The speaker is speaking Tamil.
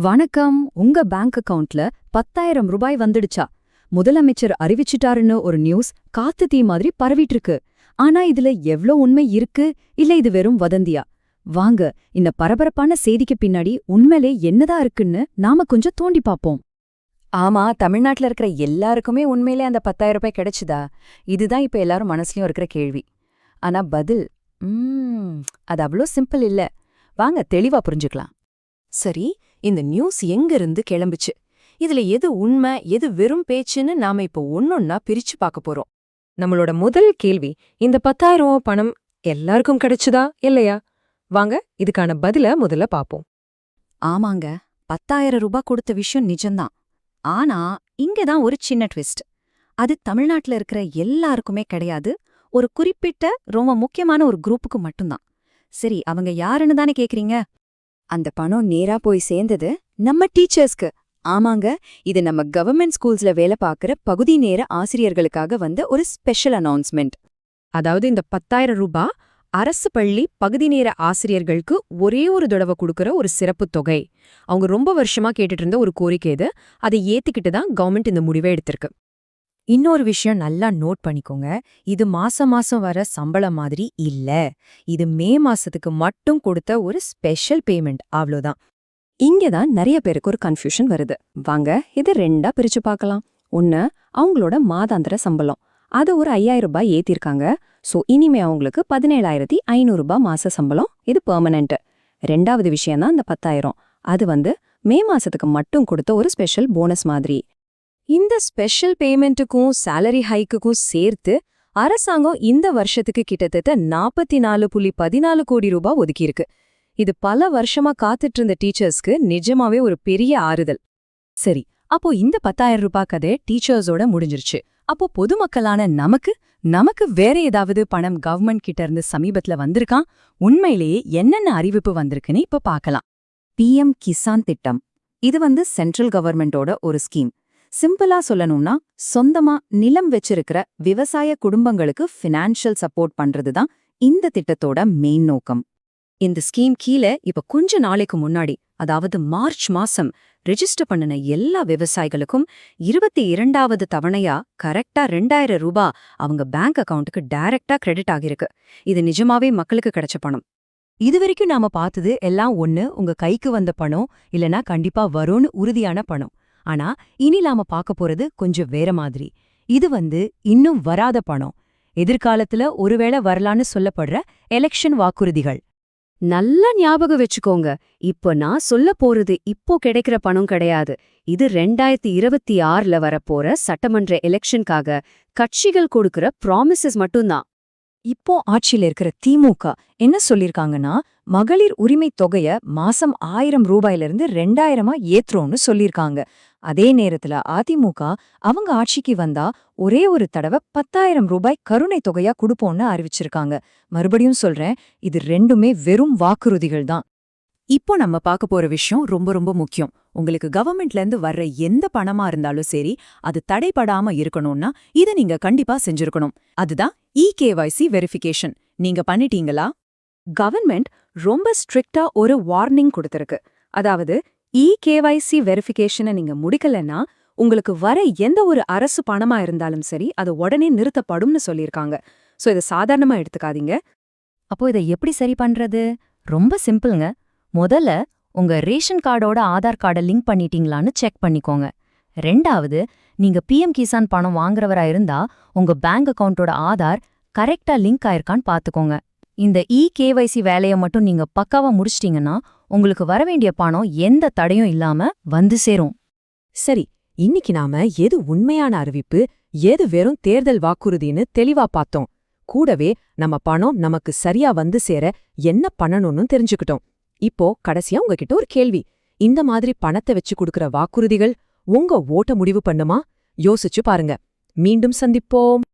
வணக்கம். உங்க பேங்க் அக்கவுண்ட்ல 10,000 ரூபாய் வந்துடுச்சா? முதலமைச்சர் அறிவிச்சிட்டாருன்னு ஒரு நியூஸ் காத்து தீ மாதிரி பரவிட்டு இருக்கு. ஆனா இதுல எவ்ளோ உண்மை இருக்கு, இல்ல இது வெறும் வதந்தியா? வாங்க, இந்த பரபரப்பான செய்திக்கு பின்னாடி உண்மையிலே என்னதான் இருக்குன்னு நாம கொஞ்சம் தோண்டி பாப்போம். ஆமா, தமிழ்நாட்டுல இருக்கிற எல்லாருக்குமே உண்மையிலே அந்த 10,000 ரூபாய் கிடைச்சுதா? இதுதான் இப்ப எல்லாரும் மனசுலயும் இருக்கிற கேள்வி. ஆனா பதில் அது அவ்வளோ சிம்பிள் இல்ல. வாங்க தெளிவா புரிஞ்சுக்கலாம். சரி, இந்த நியூஸ் எங்கிருந்து கிளம்புச்சு? இதுல எது உண்மை, எது வெறும் பேச்சுன்னு நாம இப்போ ஒன்னொன்னா பிரிச்சு பார்க்க போறோம். நம்மளோட முதல் கேள்வி, இந்த 10,000 ரூபாய் பணம் எல்லாருக்கும் கிடைச்சுதா இல்லையா? வாங்க இதுக்கான பதில முதல்ல பாப்போம். ஆமாங்க, 10,000 ரூபாய் கொடுத்த விஷயம் நிஜம்தான். ஆனா இங்கதான் ஒரு சின்ன ட்விஸ்ட். அது தமிழ்நாட்டுல இருக்கிற எல்லாருக்குமே கிடையாது, ஒரு குறிப்பிட்ட ரொம்ப முக்கியமான ஒரு குரூப்புக்கு மட்டும்தான். சரி, அவங்க யாருன்னு தானே கேக்குறீங்க? அந்த பணம் நேரா போய் சேர்ந்தது நம்ம டீச்சர்ஸ்க்கு. ஆமாங்க, இது நம்ம கவர்மெண்ட் ஸ்கூல்ஸ்ல வேலை பார்க்குற பகுதி நேர ஆசிரியர்களுக்காக வந்த ஒரு ஸ்பெஷல் அனௌன்ஸ்மெண்ட். அதாவது இந்த 10,000 ரூபாய் அரசு பள்ளி பகுதி நேர ஆசிரியர்களுக்கு ஒரே ஒரு தடவை கொடுக்கற ஒரு சிறப்பு தொகை. அவங்க ரொம்ப வருஷமா கேட்டுட்டு இருந்த ஒரு கோரிக்கை இது. அதை ஏத்துக்கிட்டு தான் கவர்மெண்ட் இந்த முடிவை எடுத்திருக்கு. இன்னொரு விஷயம் நல்லா நோட் பண்ணிக்கோங்க, இது மாசம் மாசம் வர சம்பளம் மாதிரி இல்ல. இது மே மாசத்துக்கு மட்டும் கொடுத்த ஒரு ஸ்பெஷல் பேமெண்ட், அவ்வளோதான். இங்கதான் நிறைய பேருக்கு ஒரு கன்ஃபியூஷன் வருது. வாங்க இது ரெண்டா பிரிச்சு பார்க்கலாம். ஒன்னு, அவங்களோட மாதாந்திர சம்பளம். அது ஒரு 5,000 ரூபாய் ஏத்திருக்காங்க. சோ இனிமே அவங்களுக்கு 17,500 ரூபாய் மாச சம்பளம். இது பெர்மனன்ட். ரெண்டாவது விஷயம் தான் இந்த 10,000. அது மே மாசத்துக்கு மட்டும் கொடுத்த ஒரு ஸ்பெஷல் போனஸ் மாதிரி. இந்த ஸ்பெஷல் பேமெண்ட்டுக்கும் சேலரி ஹைக்குக்கும் சேர்த்து அரசாங்கம் இந்த வருஷத்துக்கு கிட்டத்தட்ட 44.14 கோடி ரூபாய் ஒதுக்கியிருக்கு. இது பல வருஷமா காத்துட்டு இருந்த டீச்சர்ஸ்க்கு நிஜமாவே ஒரு பெரிய ஆறுதல். சரி, அப்போ இந்த 10,000 ரூபாய் கதை டீச்சர்ஸோட முடிஞ்சிருச்சு. அப்போ பொதுமக்களான நமக்கு வேற ஏதாவது பணம் கவர்மெண்ட் கிட்ட இருந்து சமீபத்துல வந்திருக்கான்? உண்மையிலேயே என்னென்ன அறிவிப்பு வந்திருக்குன்னு இப்ப பார்க்கலாம். PM கிசான் திட்டம். இது சென்ட்ரல் கவர்மெண்டோட ஒரு ஸ்கீம். சிம்பிளா சொல்லணும்னா, சொந்தமா நிலம் வச்சிருக்கிற விவசாய குடும்பங்களுக்கு ஃபினான்ஷியல் சப்போர்ட் பண்றதுதான் இந்த திட்டத்தோட மெயின் நோக்கம். இந்த ஸ்கீம் கீழே இப்ப கொஞ்ச நாளைக்கு முன்னாடி, அதாவது மார்ச் மாசம் ரெஜிஸ்டர் பண்ணின எல்லா விவசாயிகளுக்கும் 22வது தவணையா கரெக்டா 2,000 ரூபாய் அவங்க பேங்க் அக்கவுண்ட்டுக்கு டைரக்டா கிரெடிட் ஆகிருக்கு. இது நிஜமாவே மக்களுக்கு கிடைச்ச பணம். இதுவரைக்கும் நாம பார்த்தது எல்லாம் ஒண்ணு, உங்க கைக்கு வந்த பணம், இல்லனா கண்டிப்பா வரும்னு உறுதியான பணம். ஆனா இனி நாம பார்க்க போறது கொஞ்சம் வேற மாதிரி. இது இன்னும் வராத பணம். எதிர்காலத்துல ஒருவேளை வரலான்னு சொல்லப்படுற எலெக்ஷன் வாக்குறுதிகள். நல்லா ஞாபகம் வச்சுக்கோங்க, இப்போ நான் சொல்ல போறது இப்போ கிடைக்கிற பணம் கிடையாது. இது 2026ல வரப்போற சட்டமன்ற எலெக்ஷனுக்காக கட்சிகள் கொடுக்கிற ப்ராமிசஸ் மட்டும்தான். இப்போ ஆட்சியில இருக்கிற திமுக என்ன சொல்லிருக்காங்கன்னா, மகளிர் உரிமை தொகைய மாசம் 1,000 ரூபாயிலிருந்து 2,000 ஏத்துறோம்னு சொல்லிருக்காங்க. அதே நேரத்துல அதிமுக அவங்க ஆட்சிக்கு வந்தா ஒரே ஒரு தடவை 10,000 ரூபாய் கருணை தொகையா கொடுப்போம்னு அறிவிச்சிருக்காங்க. மறுபடியும் சொல்றேன், இது ரெண்டுமே வெறும் வாக்குறுதிகள் தான். இப்போ நம்ம பார்க்க போற விஷயம் ரொம்ப ரொம்ப முக்கியம். உங்களுக்கு கவர்மெண்ட்ல இருந்து வர்ற எந்த பணமா இருந்தாலும் சரி, அது தடைப்படாம இருக்கணும்னா இதை நீங்க கண்டிப்பா செஞ்சிருக்கணும். அதுதான் EKYC வெரிஃபிகேஷன். நீங்க பண்ணிட்டீங்களா? கவர்மெண்ட் ரொம்ப ஸ்ட்ரிக்டா ஒரு வார்னிங் கொடுத்திருக்கு. அதாவது EKYC வெரிஃபிகேஷனை நீங்க முடிக்கலன்னா உங்களுக்கு வர எந்த ஒரு அரசு பணமா இருந்தாலும் சரி, அது உடனே நிறுத்தப்படும்னு சொல்லியிருக்காங்க. சோ இதை சாதாரணமா எடுத்துக்காதீங்க. அப்போ இதை எப்படி சரி பண்றது? ரொம்ப சிம்பிள்ங்க. முதல்ல உங்க ரேஷன் கார்டோட ஆதார் கார்டை லிங்க் பண்ணிட்டீங்களான்னு செக் பண்ணிக்கோங்க. ரெண்டாவது, நீங்க PM கிசான் பணம் வாங்குறவரா இருந்தா உங்க பேங்க் அக்கவுண்டோட ஆதார் கரெக்டா லிங்க் ஆயிருக்கான்னு பாத்துக்கோங்க. இந்த EKYC வேலையை மட்டும் நீங்க பக்காவா முடிச்சிட்டீங்கன்னா உங்களுக்கு வரவேண்டிய பணம் எந்த தடையும் இல்லாம வந்து சேரும். சரி, இன்னைக்கு நாம எது உண்மையான அறிவிப்பு, எது வெறும் தேர்தல் வாக்குறுதின்னு தெளிவா பார்த்தோம். கூடவே நம்ம பணம் நமக்கு சரியா வந்து சேர என்ன பண்ணணும்னு தெரிஞ்சுக்கிட்டோம். இப்போ கடைசியா உங்ககிட்ட ஒரு கேள்வி. இந்த மாதிரி பணத்தை வச்சு கொடுக்கிற வாக்குறுதிகள் உங்க ஓட்ட முடிவு பண்ணுமா? யோசிச்சு பாருங்க. மீண்டும் சந்திப்போம்.